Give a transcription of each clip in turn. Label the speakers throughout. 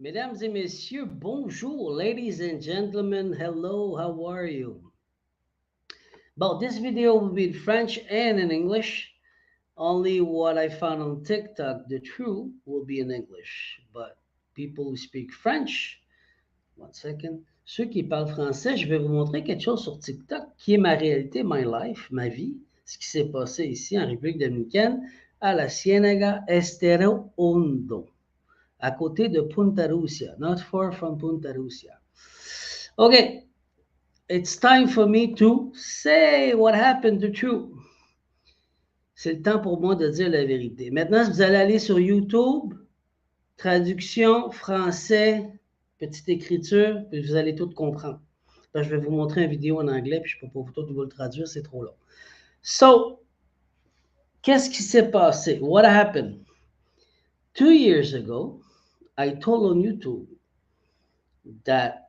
Speaker 1: Mesdames et messieurs, bonjour, ladies and gentlemen, hello, how are you? Well, this video will be in French and in English. Only what I found on TikTok, the true, will be in English. But people who speak French, one second, ceux qui parlent français, je vais vous montrer quelque chose sur TikTok qui est ma réalité, my life, ma vie, ce qui s'est passé ici en République dominicaine, à la Ciénaga Estero Hondo, à côté de Punta Rusia, not far from Punta Rusia. Okay, it's time for me to say what happened to True. C'est le temps pour moi de dire la vérité. Maintenant, vous allez aller sur YouTube, traduction, français, petite écriture, puis vous allez tout comprendre. Je vais vous montrer une vidéo en anglais, puis je ne peux pas tout vous le traduire, c'est trop long. So, qu'est-ce qui s'est passé? What happened? 2 years ago, I told on YouTube that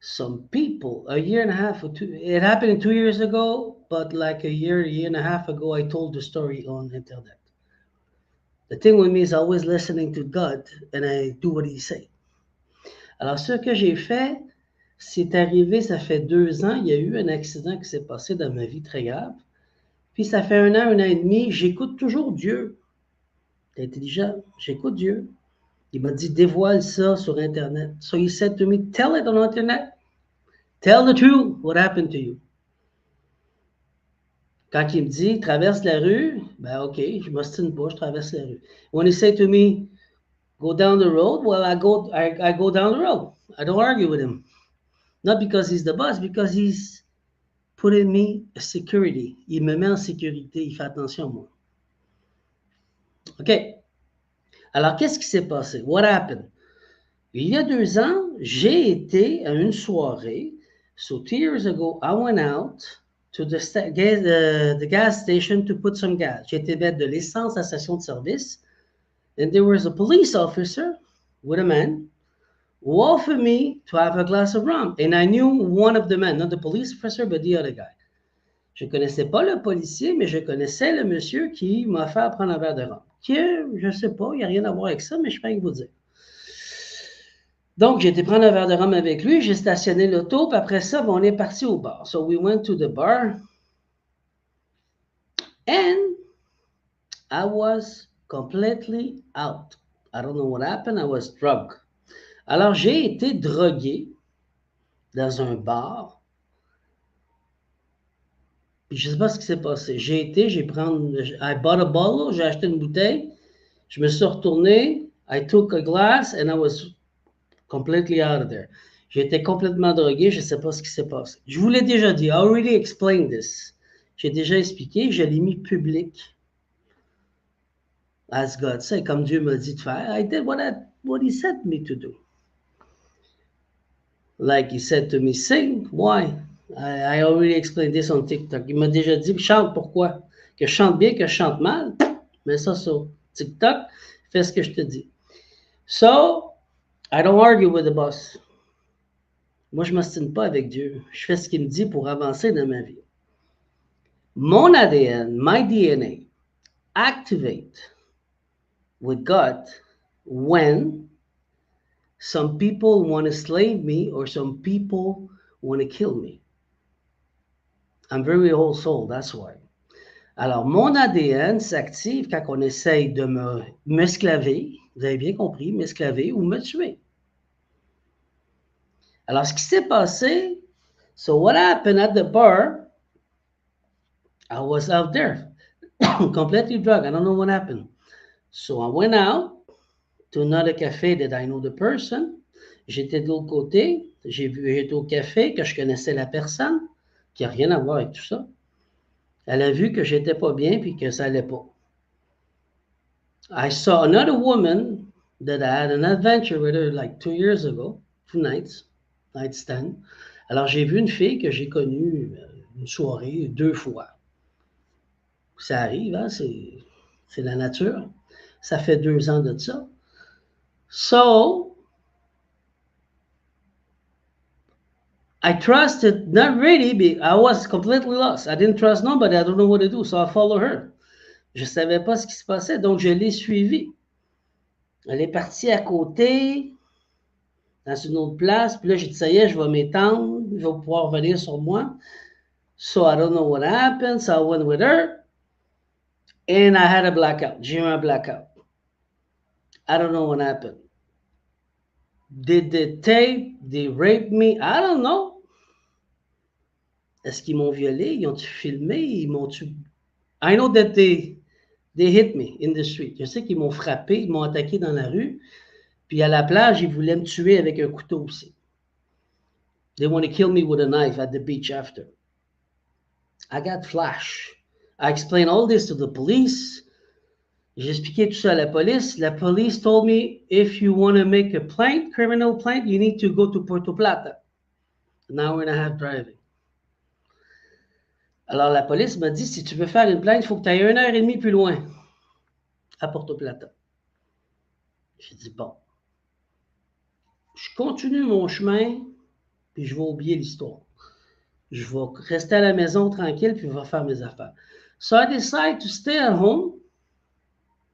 Speaker 1: some people, a year and a half or two, it happened 2 years ago, but like a year and a half ago, I told the story on internet. The thing with me is always listening to God and I do what he say. Alors, ce que j'ai fait, c'est arrivé, ça fait 2 ans, il y a eu un accident qui s'est passé dans ma vie très grave. Puis ça fait un an et demi, j'écoute toujours Dieu. T'es intelligent, j'écoute Dieu. Il m'a dit, dévoile ça sur Internet. So he said to me, tell it on Internet. Tell the truth, what happened to you. Quand il me dit, traverse la rue, ben OK, je m'ostine pas, je traverse la rue. When he said to me, go down the road, well, I go down the road. I don't argue with him. Not because he's the boss, because he's putting me a security. Il me met en sécurité, il fait attention à moi. OK. Alors, qu'est-ce qui s'est passé? What happened? Il y a 2 ans, j'ai été à une soirée. So 2 years ago, I went out to the gas station to put some gas. J'ai été mettre de l'essence à la station de service. And there was a police officer with a man who offered me to have a glass of rum. And I knew one of the men, not the police officer, but the other guy. Je ne connaissais pas le policier, mais je connaissais le monsieur qui m'a fait prendre un verre de rhum. Je ne sais pas, il n'y a rien à voir avec ça, mais je peux rien vous dire. Donc, j'ai été prendre un verre de rhum avec lui, j'ai stationné l'auto, puis après ça, on est parti au bar. So we went to the bar, and I was completely out. I don't know what happened, I was drunk. Alors, j'ai été drogué dans un bar. Puis je ne sais pas ce qui s'est passé. I bought a bottle, j'ai acheté une bouteille, je me suis retourné, I took a glass, and I was completely out of there. J'étais complètement drogué, je ne sais pas ce qui s'est passé. Je vous l'ai déjà dit, I already explained this. J'ai déjà expliqué, je l'ai mis public. As God said, comme Dieu m'a dit de faire, I did what he said me to do. Like he said to me, sing, why? I already explained this on TikTok. Il m'a déjà dit, chante pourquoi? Que je chante bien, que je chante mal. Mets ça sur TikTok, fais ce que je te dis. So, I don't argue with the boss. Moi, je ne m'ostine pas avec Dieu. Je fais ce qu'il me dit pour avancer dans ma vie. Mon ADN, my DNA, activate with God when some people want to slave me or some people want to kill me. I'm very old soul, that's why. Alors, mon ADN s'active quand on essaye de m'esclaver, vous avez bien compris, m'esclaver ou me tuer. Alors, ce qui s'est passé, so what happened at the bar, I was out there, completely drunk, I don't know what happened. So I went out to another cafe that I know the person. J'étais de l'autre côté, j'étais au café, que je connaissais la personne, qui n'a rien à voir avec tout ça. Elle a vu que j'étais pas bien puis que ça allait pas. I saw another woman that I had an adventure with her like 2 years ago, 2 nights stand. Alors j'ai vu une fille que j'ai connue une soirée 2 fois. Ça arrive, hein, c'est la nature. Ça fait 2 ans de ça. So, I trusted, not really, but I was completely lost. I didn't trust nobody. I don't know what to do, so I followed her. Je ne savais pas ce qui se passait, donc je l'ai suivie. Elle est partie à côté, dans une autre place. Puis là, j'ai dit, ça y est, je vais m'étendre. Je vais pouvoir venir sur moi. So I don't know what happened. So I went with her. And I had a blackout. J'ai eu un blackout. I don't know what happened. Did they tape? They rape me? I don't know. Est-ce qu'ils m'ont violé? Ils ont-tu filmé? Ils m'ont-tu... I know that they hit me in the street. Je sais qu'ils m'ont frappé, ils m'ont attaqué dans la rue. Puis à la plage, ils voulaient me tuer avec un couteau aussi. They want to kill me with a knife at the beach after. I got flash. I explained all this to the police. J'ai expliqué tout ça à la police. La police told me, if you want to make a plaint, criminal plaint, you need to go to Puerto Plata. An hour and a half driving. Alors la police m'a dit, si tu veux faire une plainte, il faut que tu ailles 1 heure et demie plus loin, à Puerto Plata. J'ai dit, bon, je continue mon chemin, puis je vais oublier l'histoire. Je vais rester à la maison tranquille, puis je vais faire mes affaires. So I decided to stay at home,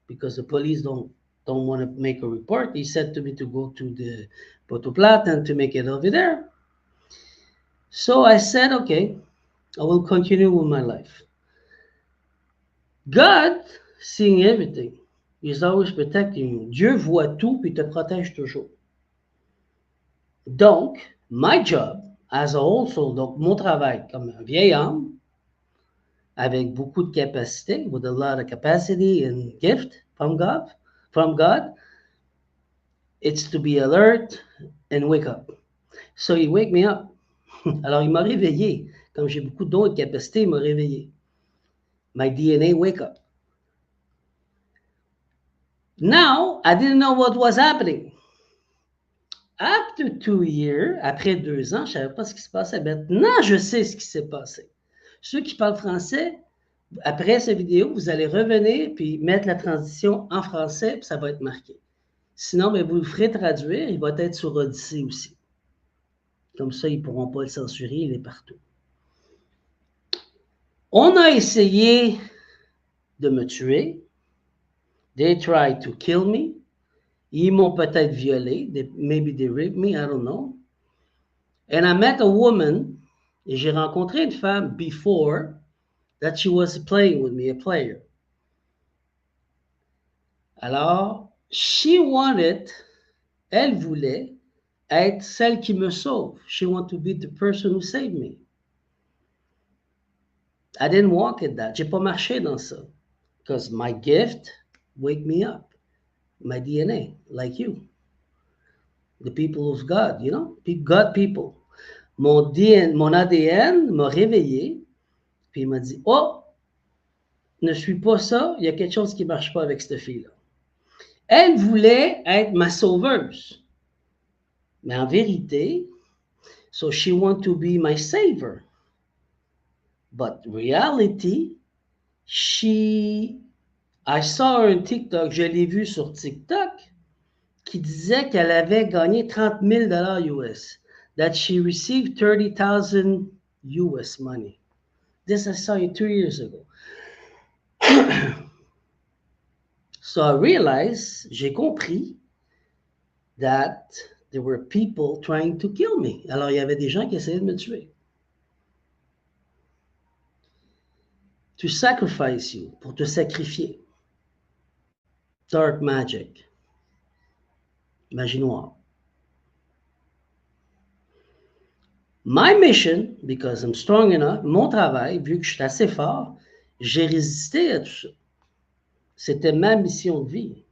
Speaker 1: because the police don't want to make a report. He said to me to go to the Puerto Plata and to make it over there. So I said, okay, I will continue with my life. God, seeing everything, is always protecting you. Dieu voit tout puis te protège toujours. Donc, my job as a also, donc mon travail comme un vieil homme, avec beaucoup de capacité, with a lot of capacity and gift from God, it's to be alert and wake up. So he wake me up. Alors il m'a réveillé. Comme j'ai beaucoup de dons et de capacités, il m'a réveillé. My DNA wake up. Now, I didn't know what was happening. After 2 years, après 2 ans, je ne savais pas ce qui se passait. Maintenant, je sais ce qui s'est passé. Ceux qui parlent français, après cette vidéo, vous allez revenir puis mettre la transition en français, puis ça va être marqué. Sinon, vous le ferez traduire, il va être sur Odyssey aussi. Comme ça, ils ne pourront pas le censurer, il est partout. On a essayé de me tuer. They tried to kill me. Ils m'ont peut-être violé. Maybe they raped me, I don't know. And I met a woman, et j'ai rencontré une femme before that she was playing with me, a player. Alors, elle voulait être celle qui me sauve. She wanted to be the person who saved me. I didn't walk in that. J'ai pas marché dans ça. Because my gift wake me up. My DNA, like you. The people of God, you know? God people. Mon ADN m'a réveillé, puis il m'a dit, oh, ne suis pas ça, il y a quelque chose qui ne marche pas avec cette fille-là. Elle voulait être ma sauveuse. Mais en vérité, so she want to be my saver. But reality, I saw her on TikTok, je l'ai vue sur TikTok, qui disait qu'elle avait gagné 30 000 US. That she received 30,000 US money. This I saw you 2 years ago. So I realized, j'ai compris, that there were people trying to kill me. Alors, il y avait des gens qui essayaient de me tuer. To sacrifice you, pour te sacrifier. Dark magic. Magie noire. My mission, because I'm strong enough, mon travail, vu que je suis assez fort, j'ai résisté à tout ça. C'était ma mission de vie.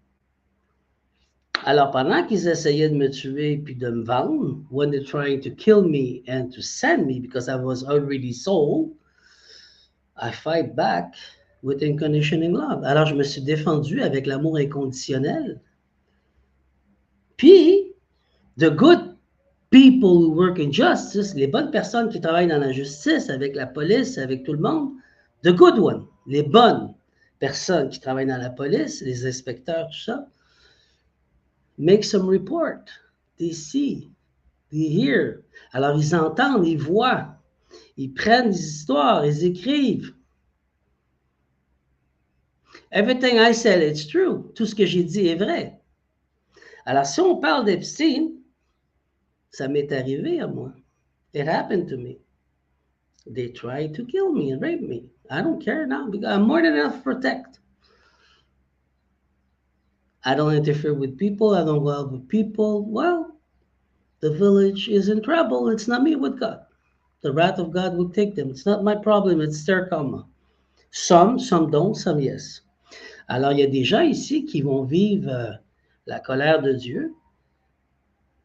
Speaker 1: Alors, pendant qu'ils essayaient de me tuer puis de me vendre, when they're trying to kill me and to send me because I was already sold, I fight back with unconditional love. Alors, je me suis défendu avec l'amour inconditionnel. Puis, the good people who work in justice, les bonnes personnes qui travaillent dans la justice, avec la police, avec tout le monde, the good one, les bonnes personnes qui travaillent dans la police, les inspecteurs, tout ça, make some report. They see, they hear. Alors, ils entendent, ils voient, ils prennent des histoires, ils écrivent. Everything I said, it's true. Tout ce que j'ai dit est vrai. Alors, si on parle d'Epstein, ça m'est arrivé à moi. It happened to me. They tried to kill me and rape me. I don't care now because I'm more than enough to protect. I don't interfere with people. I don't go out with people. Well, the village is in trouble. It's not me with God. The wrath of God will take them. It's not my problem. It's their karma. Some don't, some yes. Alors, il y a des gens ici qui vont vivre la colère de Dieu,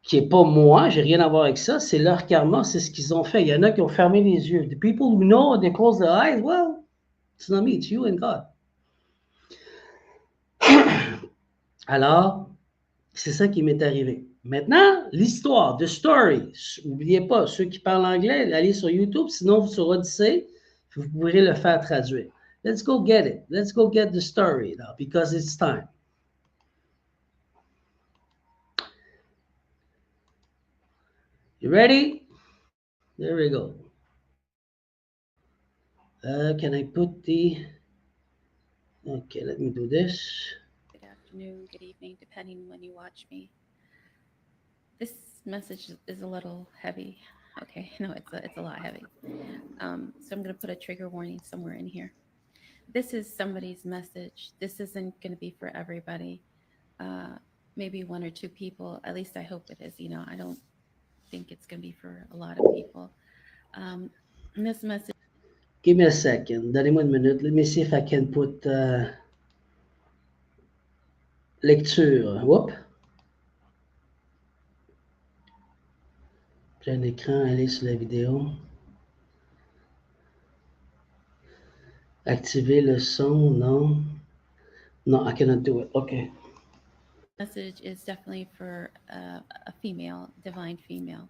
Speaker 1: qui n'est pas moi, j'ai rien à voir avec ça, c'est leur karma, c'est ce qu'ils ont fait. Il y en a qui ont fermé les yeux. The people who know, they close their eyes, well, it's not me, it's you and God. Alors, c'est ça qui m'est arrivé. Maintenant, l'histoire, the story. N'oubliez pas, ceux qui parlent anglais, allez sur YouTube, sinon sur Odyssey, vous pourrez le faire traduire. Let's go get it. Let's go get the story now, because it's time. You ready? There we go. Can I put the... Okay, let me do this.
Speaker 2: Good afternoon, good evening, depending when you watch me. This message is a little heavy. Okay, no, it's a lot heavy. So I'm going to put a trigger warning somewhere in here. This is somebody's message. This isn't going to be for everybody. Maybe one or two people. At least I hope it is. I don't think it's going to be for a lot of people. This message.
Speaker 1: Give me a second. Donnez-moi une minute. Let me see if I can put lecture. Whoop. Plein écran, aller sur la vidéo. Activer le son, non. No, I cannot do it. Okay.
Speaker 2: Message is definitely for a female, divine female.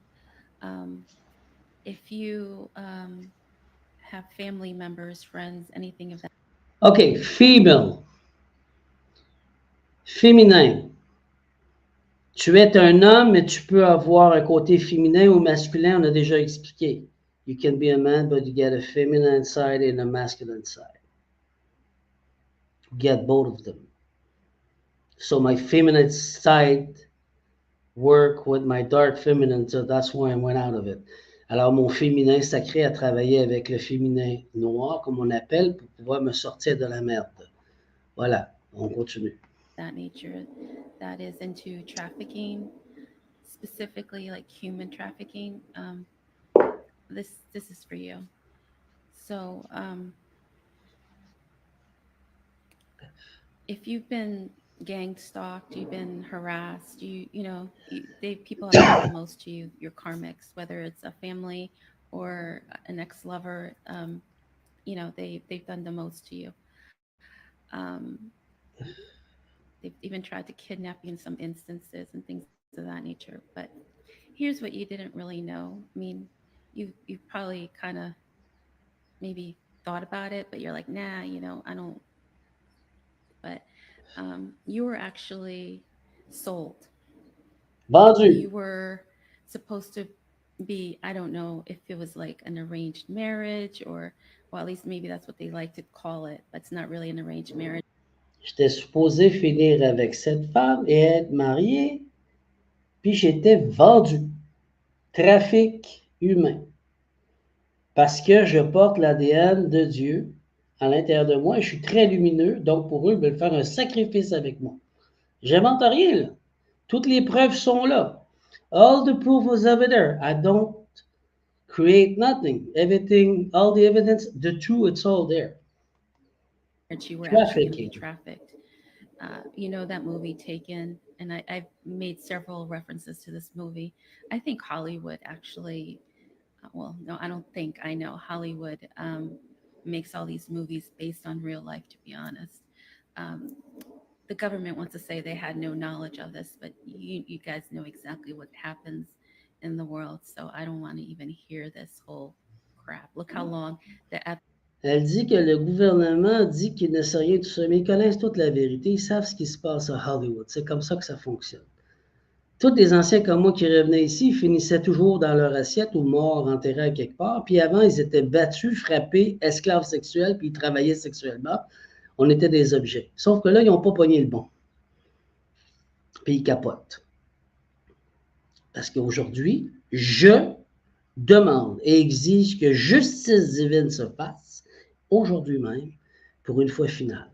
Speaker 2: If you have family members, friends, anything of that.
Speaker 1: Okay, female. Féminin. Tu es un homme, mais tu peux avoir un côté féminin ou masculin, on a déjà expliqué. You can be a man, but you get a feminine side and a masculine side. You get both of them. So my feminine side work with my dark feminine, so that's why I went out of it. Alors mon féminin sacré a travaillé avec le féminin noir, comme on appelle, pour pouvoir me sortir de la merde. Voilà, on continue.
Speaker 2: That nature that is into trafficking, specifically like human trafficking. This is for you. So if you've been gang stalked, you've been harassed, people have done the most to you, your karmics, whether it's a family or an ex-lover, they've done the most to you. They've even tried to kidnap you in some instances and things of that nature. But here's what you didn't really know. I mean, you've probably kind of maybe thought about it, but you're like, nah, I don't. But you were actually sold.
Speaker 1: Vendu.
Speaker 2: You were supposed to be, I don't know if it was like an arranged marriage or, well, at least maybe that's what they like to call it, but it's not really an arranged marriage.
Speaker 1: J'étais supposé finir avec cette femme et être marié, puis j'étais vendu. Trafic humain. Parce que je porte l'ADN de Dieu à l'intérieur de moi et je suis très lumineux, donc pour eux, ils veulent faire un sacrifice avec moi. J'invente rien, là. Toutes les preuves sont là. All the proof was over there. I don't create nothing. Everything, all the evidence, the truth, it's all there.
Speaker 2: You were actually going to be
Speaker 1: Trafficking.
Speaker 2: trafficked. That movie Taken, and I've made several references to this movie. I think Hollywood actually, well, no, I don't think, I know Hollywood makes all these movies based on real life, to be honest. The government wants to say they had no knowledge of this, but you guys know exactly what happens in the world. So I don't want to even hear this whole crap. Look how long the
Speaker 1: Elle dit que le gouvernement dit qu'il ne sait rien de tout ça, mais ils connaissent toute la vérité, ils savent ce qui se passe à Hollywood. C'est comme ça que ça fonctionne. Tous les anciens comme moi qui revenaient ici, ils finissaient toujours dans leur assiette ou morts, enterrés à quelque part. Puis avant, ils étaient battus, frappés, esclaves sexuels, puis ils travaillaient sexuellement. On était des objets. Sauf que là, ils n'ont pas pogné le bon. Puis il capote. Parce qu'aujourd'hui, je demande et exige que justice divine se fasse aujourd'hui même pour une fois finale.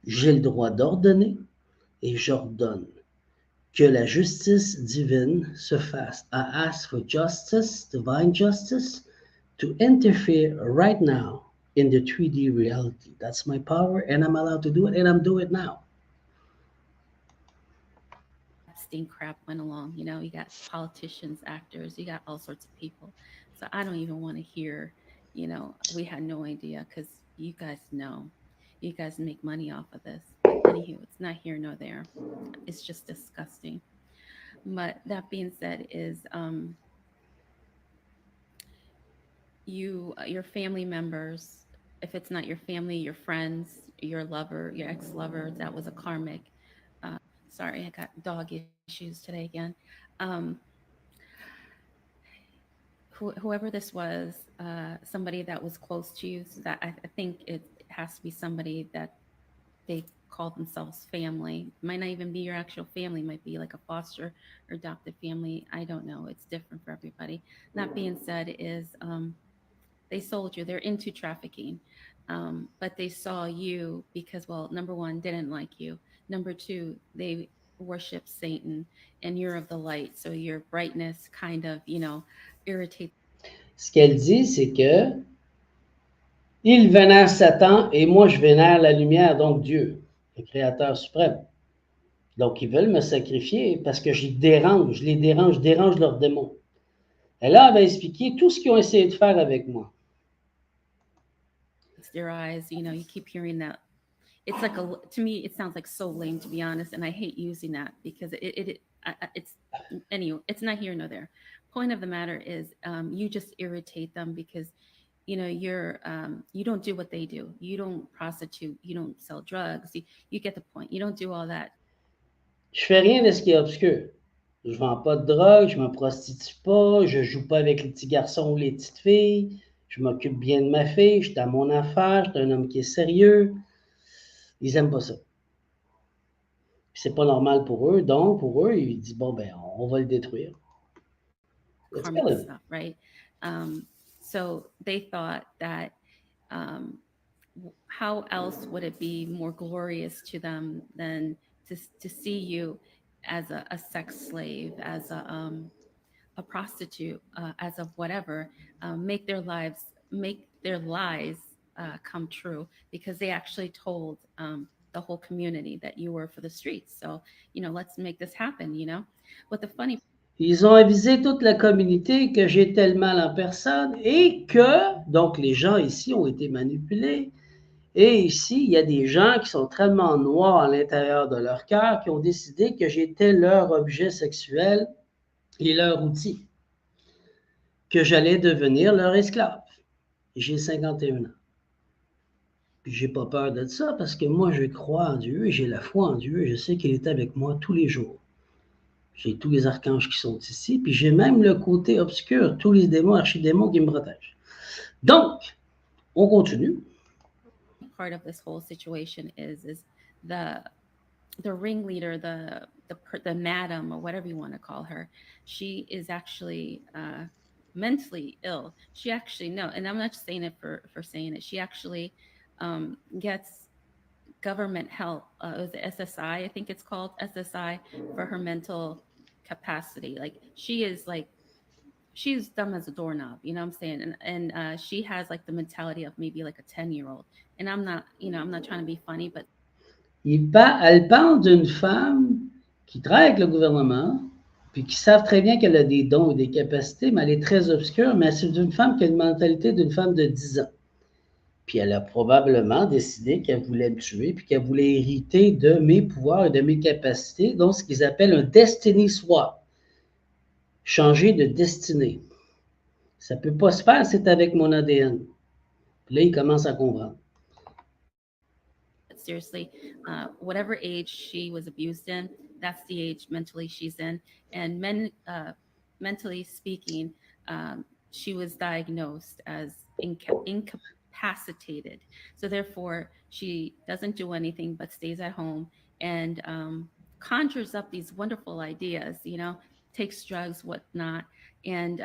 Speaker 1: J'ai le droit d'ordonner et j'ordonne que la justice divine se fasse. I ask for justice, divine justice, to interfere right now in the 3D reality. That's my power, and I'm allowed to do it, and I'm doing it now.
Speaker 2: Epstein crap went along. You got politicians, actors, you got all sorts of people. So I don't even want to hear, we had no idea because you guys know. You guys make money off of this. But anywho, it's not here nor there. It's just disgusting. But that being said, is your family members, if it's not your family, your friends, your lover, your ex-lover, that was a karmic. Uh, Sorry, I got dog issues today again. Um, Whoever this was, somebody that was close to you, so that I think it has to be somebody that they call themselves family. It might not even be your actual family, it might be like a foster or adopted family. I don't know. It's different for everybody. That being said, is they sold you. They're into trafficking, but they saw you because, well, number one, didn't like you. Number two, they worship Satan, and you're of the light, so your brightness kind of, irritates.
Speaker 1: Ce qu'elle dit, c'est que il vénère Satan et moi je vénère la lumière, donc Dieu, le Créateur suprême. Donc ils veulent me sacrifier parce que je les dérange, je dérange leurs démons. Et là, elle va expliquer tout ce qu'ils ont essayé de faire avec moi.
Speaker 2: Their eyes. You keep hearing that. It's like to me, it sounds like so lame, to be honest, and I hate using that because it's anyway, it's not here nor there. Point of the matter is, you just irritate them because you don't do what they do. You don't prostitute. You don't sell drugs. You get the point. You don't do all that.
Speaker 1: Je fais rien de ce qui est obscur. Je vends pas de drogue, je me prostitue pas, je joue pas avec les petits garçons ou les petites filles, je m'occupe bien de ma fille, je suis à mon affaire, je suis un homme qui est sérieux. Ils aiment pas ça. Puis c'est pas normal pour eux, donc pour eux, ils disent bon ben on va le détruire. Let's kill
Speaker 2: Karmic
Speaker 1: him.
Speaker 2: stuff, right? So they thought that, how else would it be more glorious to them than to see you as a sex slave, as a prostitute, as of whatever, make their lies come true, because they actually told, the whole community that you were for the streets. So, let's make this happen. But the funny
Speaker 1: Ils ont avisé toute la communauté que j'étais le mal en personne et que, donc les gens ici ont été manipulés. Et ici, il y a des gens qui sont tellement noirs à l'intérieur de leur cœur qui ont décidé que j'étais leur objet sexuel et leur outil, que j'allais devenir leur esclave. J'ai 51 ans. Puis j'ai pas peur de ça parce que moi, je crois en Dieu et j'ai la foi en Dieu et je sais qu'il est avec moi tous les jours. J'ai tous les archanges qui sont ici, puis j'ai même le côté obscur, tous les démons, archidémons qui me protègent. Donc, on continue.
Speaker 2: part of this whole situation is the the ringleader, the madam, or whatever you want to call her. She is actually mentally ill. She actually, no, and I'm not just saying it for saying it. She actually gets government help. It was the SSI, I think it's called SSI, for her mental capacity. Like, she is like, she's dumb as a doorknob, you know what I'm saying? And she has like the mentality of maybe like a 10-year-old. And I'm not, I'm not trying to be funny, but
Speaker 1: Elle parle d'une femme qui travaille avec le gouvernement, puis qui savent très bien qu'elle a des dons et des capacités, mais elle est très obscure, mais c'est une femme qui a une mentalité d'une femme de 10 ans. Puis elle a probablement décidé qu'elle voulait me tuer, puis qu'elle voulait hériter de mes pouvoirs et de mes capacités, donc ce qu'ils appellent un destiny swap, changer de destinée. Ça ne peut pas se faire, c'est avec mon ADN. Puis là, il commence à comprendre.
Speaker 2: seriously, whatever age she was abused in, that's the age mentally she's in. And mentally speaking, she was diagnosed as incapacitated. So therefore, she doesn't do anything but stays at home. And conjures up these wonderful ideas, takes drugs, whatnot, and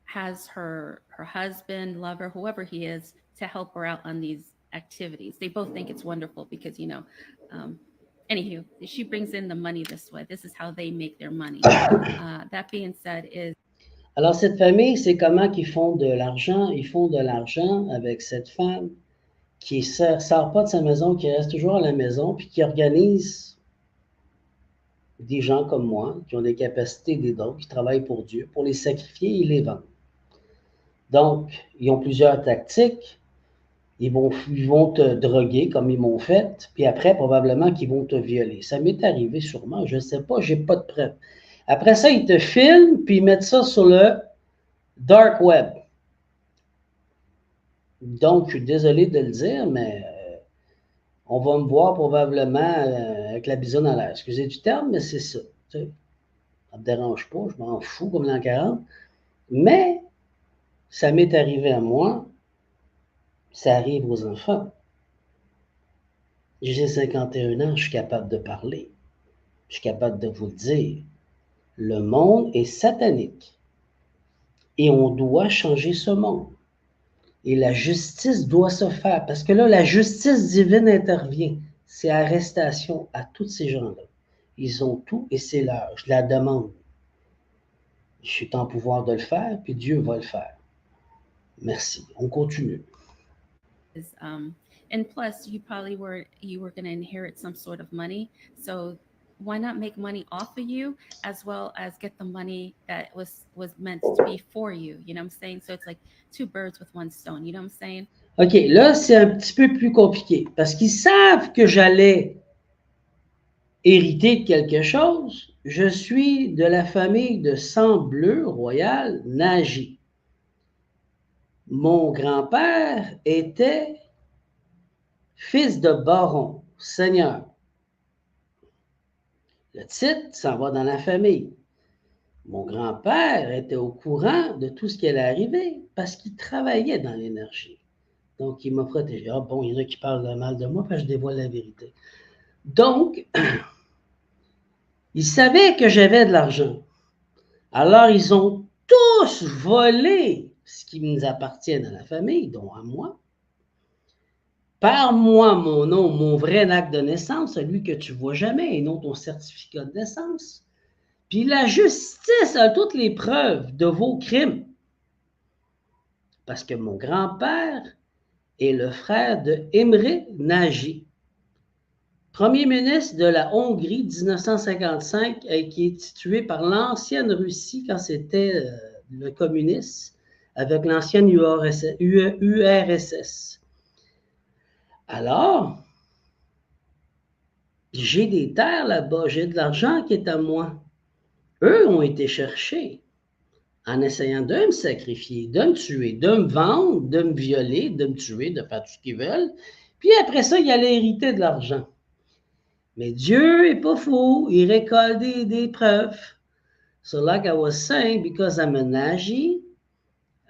Speaker 2: has her husband, lover, whoever he is, to help her out on these activities. They both think it's wonderful because um, anywho, she brings in the money this way. This is how they make their money. That being said, is
Speaker 1: Alors, cette famille, c'est comment qu'ils font de l'argent? Ils font de l'argent avec cette femme qui ne sort pas de sa maison, qui reste toujours à la maison, puis qui organise des gens comme moi, qui ont des capacités, des dons, qui travaillent pour Dieu, pour les sacrifier et les vendre. Donc, ils ont plusieurs tactiques. Ils vont te droguer comme ils m'ont fait, puis après, probablement qu'ils vont te violer. Ça m'est arrivé sûrement, je ne sais pas, j'ai pas de preuves. Après ça, ils te filment, puis ils mettent ça sur le dark web. Donc, je suis désolé de le dire, mais on va me voir probablement avec la bisonne à l'air. Excusez du terme, mais c'est ça. Tu sais, ça ne me dérange pas, je m'en fous comme l'an 40. Mais ça m'est arrivé à moi, ça arrive aux enfants. J'ai 51 ans, je suis capable de parler. Je suis capable de vous le dire. Le monde est satanique. Et on doit changer ce monde. Et la justice doit se faire. Parce que là, la justice divine intervient. C'est arrestation à tous ces gens-là. Ils ont tout et c'est l'heure. Je la demande. Je suis en pouvoir de le faire, puis Dieu va le faire. Merci. On continue.
Speaker 2: and plus you were going to inherit some sort of money, so why not make money off of you as well as get the money that was meant to be for you, you know what I'm saying? So it's like two birds with one stone, you know what I'm saying?
Speaker 1: OK, là, c'est un petit peu plus compliqué. Parce qu'ils savent que j'allais hériter de quelque chose. Je suis de la famille de sang bleu royal Nagy. Mon grand-père était fils de baron, seigneur. Le titre s'en va dans la famille. Mon grand-père était au courant de tout ce qui allait arriver parce qu'il travaillait dans l'énergie. Donc, il m'a protégé. Ah bon, il y en a qui parlent mal de moi parce que je dévoile la vérité. Donc, ils savaient que j'avais de l'argent. Alors, ils ont tous volé ce qui nous appartient dans la famille, dont à moi. Par moi, mon nom, mon vrai acte de naissance, celui que tu vois jamais, et non ton certificat de naissance. Puis la justice a toutes les preuves de vos crimes. Parce que mon grand-père est le frère de Emre Nagy, premier ministre de la Hongrie 1955, qui est situé par l'ancienne Russie quand c'était le communisme, avec l'ancienne URSS. Alors, j'ai des terres là-bas, j'ai de l'argent qui est à moi. Eux ont été cherchés en essayant de me sacrifier, de me tuer, de me vendre, de me violer, de me tuer, de faire tout ce qu'ils veulent. Puis après ça, ils allaient hériter de l'argent. Mais Dieu est pas fou, il récolte des preuves. So like I was saying, because I'm a Nazi,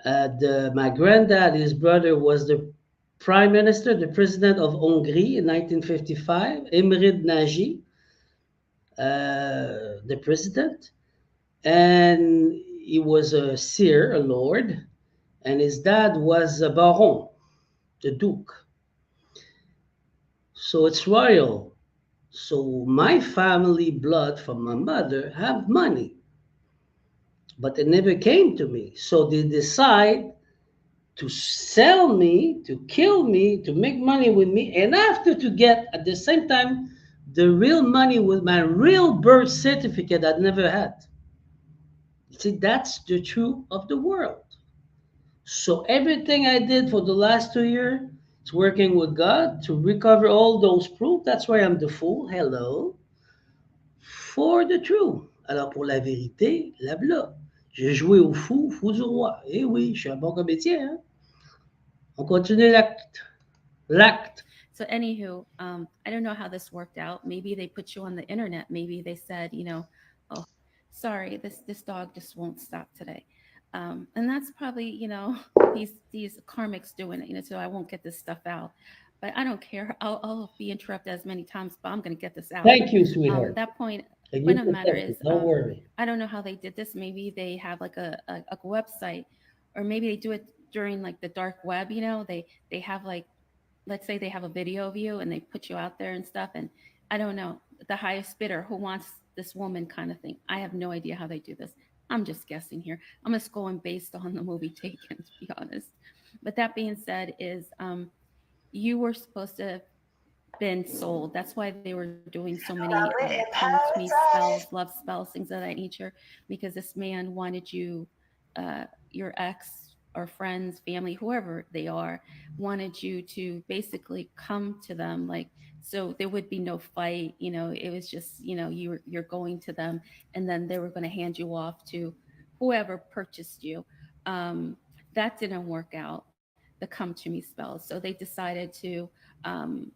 Speaker 1: my granddad, his brother, was the prime minister, the president of Hungary in 1955, Imre Nagy, the president. And he was a seer, a lord, and his dad was a baron, the duke. So it's royal. So my family blood from my mother have money, but it never came to me. So they decide to sell me, to kill me, to make money with me, and after to get at the same time the real money with my real birth certificate I'd never had. You see, that's the truth of the world. So everything I did for the last 2 years is working with God to recover all those proof. That's why I'm the fool. Hello. For the truth. Alors pour la vérité, la bla. J'ai joué au fou, fou du roi. Eh oui, je suis un bon comédien. Hein? On continue l'acte. L'acte.
Speaker 2: So anywho, I don't know how this worked out. Maybe they put you on the internet. Maybe they said, oh, sorry, this dog just won't stop today, and that's probably these karmics doing it, so I won't get this stuff out. but I don't care. I'll be interrupted as many times, but I'm going to get this out.
Speaker 1: Thank you, sweetheart.
Speaker 2: That
Speaker 1: And you
Speaker 2: point of the matter
Speaker 1: protect me.
Speaker 2: is,
Speaker 1: Don't worry.
Speaker 2: I don't know how they did this. Maybe they have like a website, or maybe they do it during like the dark web. You know, they have like, let's say they have a video of you and they put you out there and stuff. And I don't know, the highest bidder who wants this woman kind of thing. I have no idea how they do this. I'm just guessing here. I'm just going based on the movie Taken, to be honest. But that being said, is you were supposed to have been sold. That's why they were doing so many come to me spells, love spells, things of that nature, because this man wanted you, your ex or friends, family, whoever they are, wanted you to basically come to them, like, so there would be no fight. You know, it was just, you know, you're going to them, and then they were going to hand you off to whoever purchased you. Um, that didn't work out. The come to me spells. So they decided to um,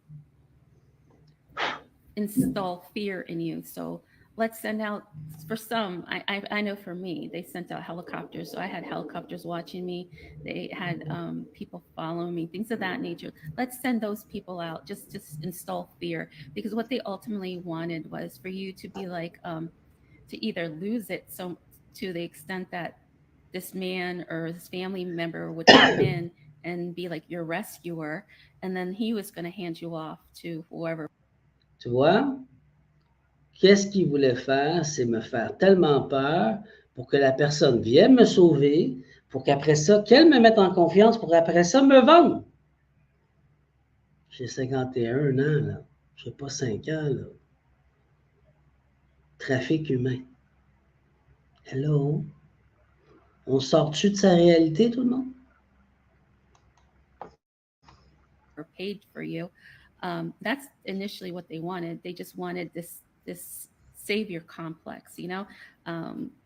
Speaker 2: install fear in you. So let's send out, for some, I know for me, they sent out helicopters. So I had helicopters watching me. They had people following me, things of that nature. Let's send those people out just to install fear, because what they ultimately wanted was for you to be like, to either lose it, so to the extent that this man or this family member would come in and be like your rescuer, and then he was going to hand you off to whoever.
Speaker 1: Tu vois, qu'est-ce qu'il voulait faire? C'est me faire tellement peur pour que la personne vienne me sauver, pour qu'après ça, qu'elle me mette en confiance, pour après ça me vendre. J'ai 51 ans, là. J'ai pas 5 ans, là. Trafic humain. Hello? On sort-tu de sa réalité, tout le monde?
Speaker 2: paid for you. That's initially what they wanted. They just wanted this savior complex, you know.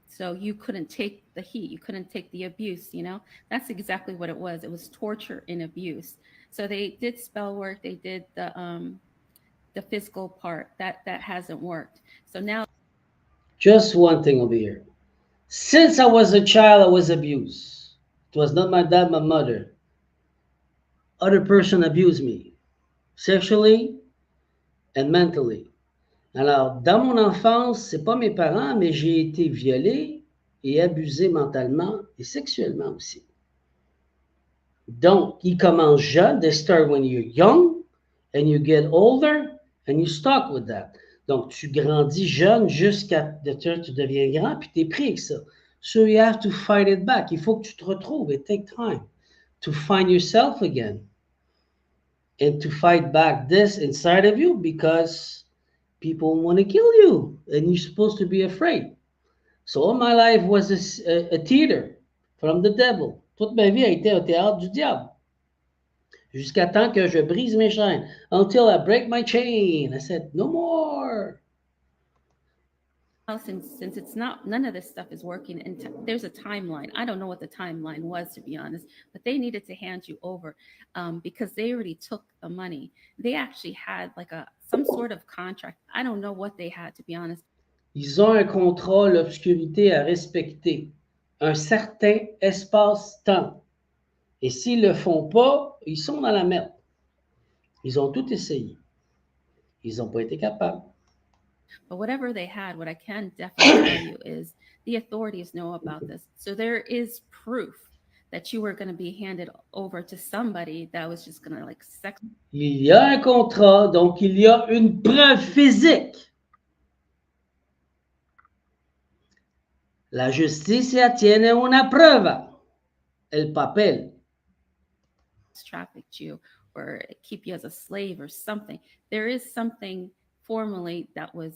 Speaker 2: So you couldn't take the heat, you couldn't take the abuse, you know. That's exactly what it was. It was torture and abuse. So they did spell work, they did the physical part. That hasn't worked. So now
Speaker 1: Just one thing over here. Since I was a child, I was abused. It was not my dad, my mother. Other person abused me, sexually and mentally. Alors, dans mon enfance, c'est pas mes parents, mais j'ai été violé et abusé mentalement et sexuellement aussi. Donc, ils commencent jeune. They start when you're young and you get older and you stuck with that. Donc, tu grandis jeune jusqu'à tu deviens grand puis tu es pris avec ça. So you have to fight it back. Il faut que tu te retrouves. It take time to find yourself again and to fight back this inside of you because people want to kill you and you're supposed to be afraid. So all my life was a theater from the devil. Toute ma vie a été un théâtre du diable. Jusqu'à temps que je brise mes chaînes. Until I break my chain. I said, no more.
Speaker 2: since it's not, none of this stuff is working, and there's a timeline. I don't know what the timeline was, to be honest, but they needed to hand you over, because they already took the money. They actually had like a some sort of contract. I don't know what they had, to be honest.
Speaker 1: Ils ont un contrat, l'obscurité à respecter. Un certain espace-temps. Et s'ils ne le font pas, ils sont dans la merde. Ils ont tout essayé. Ils n'ont pas été capables.
Speaker 2: But whatever they had, what I can definitely tell you is the authorities know about this. So there is proof that you were going to be handed over to somebody that was just going to like sex.
Speaker 1: Il y a un contrat, donc il y a une preuve physique. La justicia tiene una prueba. El papel.
Speaker 2: Trafficked you or keep you as a slave or something. There is something formally that was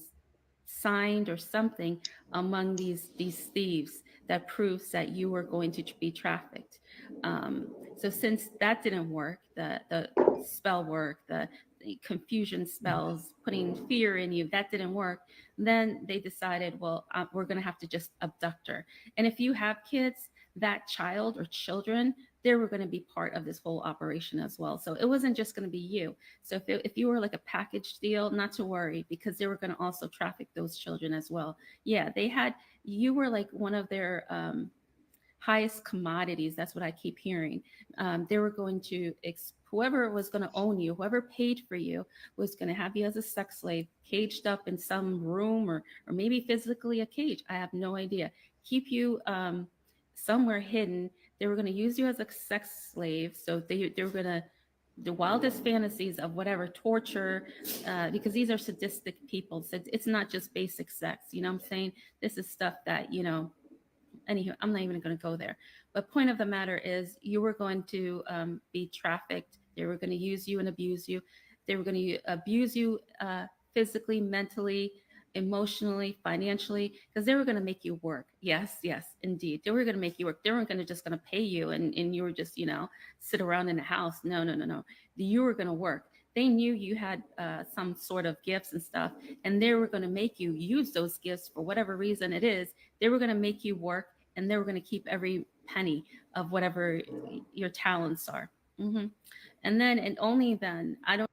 Speaker 2: signed or something among these thieves that proves that you were going to be trafficked. So since that didn't work, the spell work, the confusion spells, putting fear in you, that didn't work. Then they decided, well, we're going to have to just abduct her. And if you have kids, that child or children, they were going to be part of this whole operation as well. So it wasn't just going to be you. So if you were like a package deal, not to worry, because they were going to also traffic those children as well. Yeah, they had, you were like one of their highest commodities. That's what I keep hearing. They were going to whoever was going to own you, whoever paid for you, was going to have you as a sex slave, caged up in some room, or maybe physically a cage. I have no idea. Keep you somewhere hidden. They were going to use you as a sex slave. So they were going to, the wildest fantasies of whatever torture, because these are sadistic people. So it's not just basic sex. You know what I'm saying? This is stuff that, anywho, I'm not even going to go there. But point of the matter is, you were going to be trafficked. They were going to use you and abuse you. They were going to abuse you physically, mentally, emotionally, financially, because they were going to make you work. Yes, yes, indeed. They were going to make you work. They weren't going to just going to pay you and you were just, sit around in the house. No, no, no, no. You were going to work. They knew you had some sort of gifts and stuff, and they were going to make you use those gifts for whatever reason it is. They were going to make you work, and they were going to keep every penny of whatever your talents are. Hmm. And then, and only then, I don't.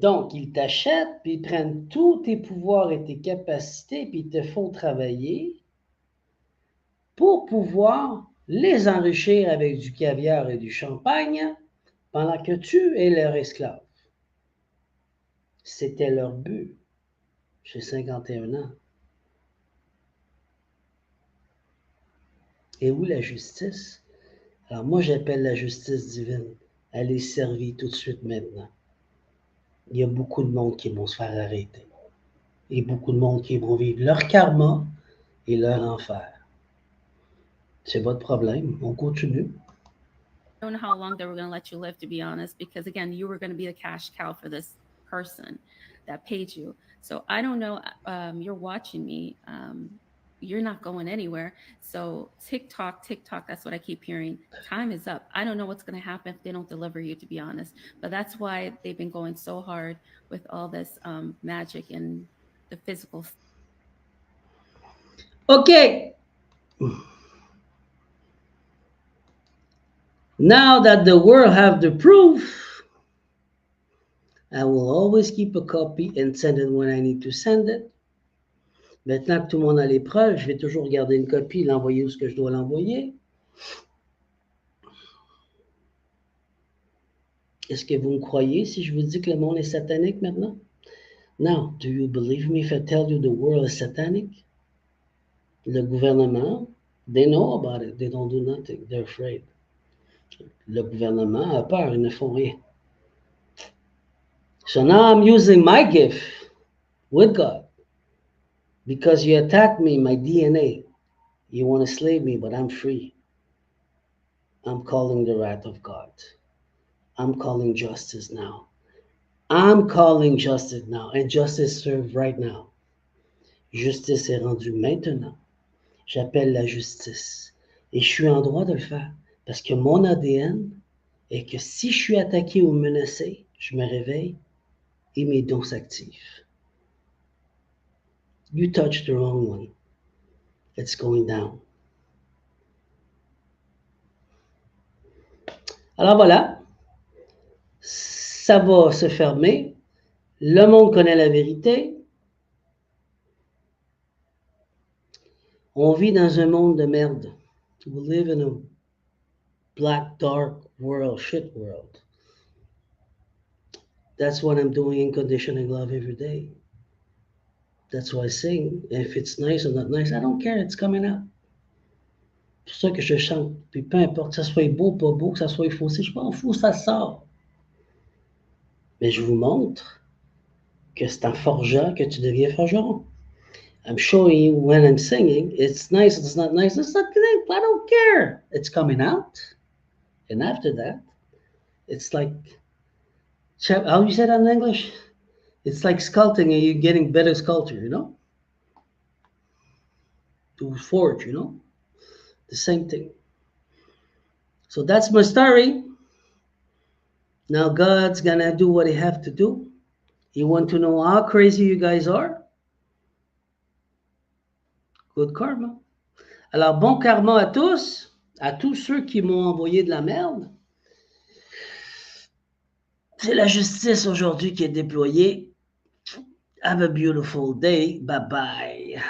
Speaker 1: Donc, ils t'achètent, puis ils prennent tous tes pouvoirs et tes capacités, puis ils te font travailler pour pouvoir les enrichir avec du caviar et du champagne pendant que tu es leur esclave. C'était leur but. J'ai 51 ans. Et où la justice? Alors moi, j'appelle la justice divine. Elle est servie tout de suite maintenant. Il y a beaucoup de monde qui vont se faire arrêter. Et beaucoup de monde qui vont vivre leur karma et leur enfer. C'est votre problème. On continue.
Speaker 2: Don't know how long they were going to let you live, to be honest, because again, you were going to be the cash cow for this person that paid you. So I don't know. You're watching me. You're not going anywhere. So TikTok, TikTok, that's what I keep hearing. Time is up. I don't know what's going to happen if they don't deliver you, to be honest. But that's why they've been going so hard with all this magic and the physical.
Speaker 1: Okay. Now that the world have the proof, I will always keep a copy and send it when I need to send it. Maintenant que tout le monde a les preuves, je vais toujours garder une copie, l'envoyer où ce que je dois l'envoyer. Est-ce que vous me croyez si je vous dis que le monde est satanique maintenant? Now, do you believe me if I tell you the world is satanic? Le gouvernement, they know about it. They don't do nothing. They're afraid. Le gouvernement a peur. Ils ne font rien. So now I'm using my gift with God. Because you attacked me, my DNA. You want to slave me, but I'm free. I'm calling the wrath of God. I'm calling justice now. I'm calling justice now. And justice served right now. Justice est rendue maintenant. J'appelle la justice. Et je suis en droit de le faire. Parce que mon ADN est que si je suis attaqué ou menacé, je me réveille et mes dons s'activent. You touched the wrong one. It's going down. Alors voilà, ça va se fermer. Le monde connaît la vérité. On vit dans un monde de merde. We live in a black, dark world, shit world. That's what I'm doing in conditioning love every day. That's why I sing. If it's nice or not nice, I don't care. It's coming out. C'est pour ça que je chante. Puis peu importe que ça soit beau, pas beau, que ça soit faussé, je m'en fous, ça sort. Mais je vous montre que c'est en forgeant que tu deviens forgeron. I'm showing you when I'm singing. It's nice, it's not nice. It's not good. I don't care. It's coming out. And after that, it's like, how you say that in English? It's like sculpting and you're getting better sculpture, you know? To forge, you know? The same thing. So that's my story. Now God's gonna do what he have to do. You want to know how crazy you guys are? Good karma. Alors, bon karma à tous ceux qui m'ont envoyé de la merde. C'est la justice aujourd'hui qui est déployée. Have a beautiful day. Bye bye.